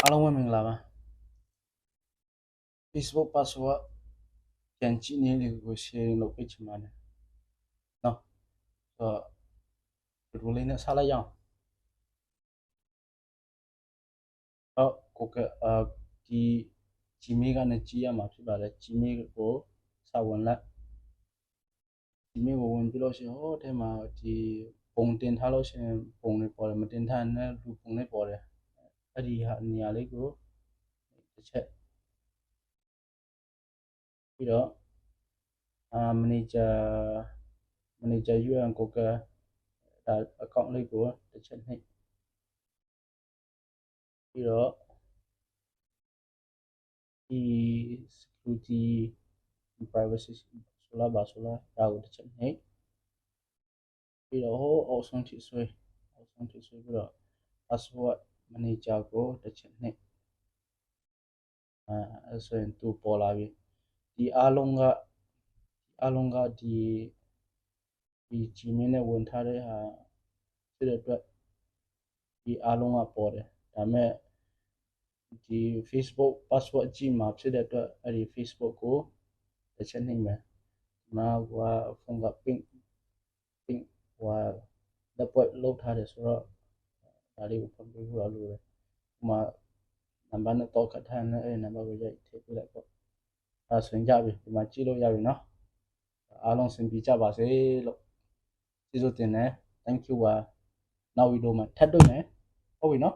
အားလုံးပဲမင်္ဂလာပါ Facebook password ပြန်ကြည့်နေလေးကို share လုပ်ပေးချင်ပါတယ်เนาะဆိုတော့ဒီလိုလေးနဲ့ဆက်လိုက်ရအောင်ဟုတ်ကိုကဒီ Gmail ကနေကြည့်ရမှာဖြစ်ပါတယ် Gmail ကိုစာဝင်လိုက် Gmail ကိုဝင်ပြီးလို့ရှိရင်ဟိုထဲမှာဒီပုံတင်ထားလို့ရှိရင်ပုံတွေပေါ်တယ်မတင်ထားရင်လူပုံတွေပေါ်တယ်အဲ့ဒီဟာနေရာလေးကိုတစ်ချက်ပြီးတော့manager UN ကိုကဒါ account လေးကိုတစ်ချက်နှိပ်ပြီးတော့ဒီ security privacy ဆိုလာဒါကိုတစ်ချက်နှိပ်ပြီးတော့ဟိုအောက်ဆုံးထိဆွဲပြီးတော့ password manager ကိုတစ်ချက်နှိပ်အဲ့ဆိုရင်သူပေါ်လာပြီဒီအားလုံးကဒီ Gmail နဲ့ဝင်ထားတဲ့ဟာဖြစ်တဲ့အတွက်ဒီအားလုံးကပေါ်တယ်ဒါပေမဲ့ဒီ Facebook password ကြည့်မှာဖြစ်တဲ့အတွက်အဲ့ဒီ Facebook ကိုတစ်ချက်နှိပ်မယ်ဒီမှာကဖုန်းက ping ဟိုလက်ပွက်လောက်ထားတယ်ဆိုတော့ဒါလေးကိုဖွင့်ပေးဖို့လိုတယ်ဒီမှာနံပါတ်နဲ့တော့ခတ်ထားတယ်အဲ့ဒီနံပါတ်ကိုရိုက်ထည့်ပေးလိုက်ပေါ့ဒါဆိုရင်ကြပြီဒီမှာကြည့်လို့ရပြီနော်အားလုံးစင်ပြေကြပါစေလို့ကျေးဇူးတင်တယ် thank you ပါနောက်ဗီဒီယိုမှာထပ်တွေ့မယ်ဟုတ်ပြီနော်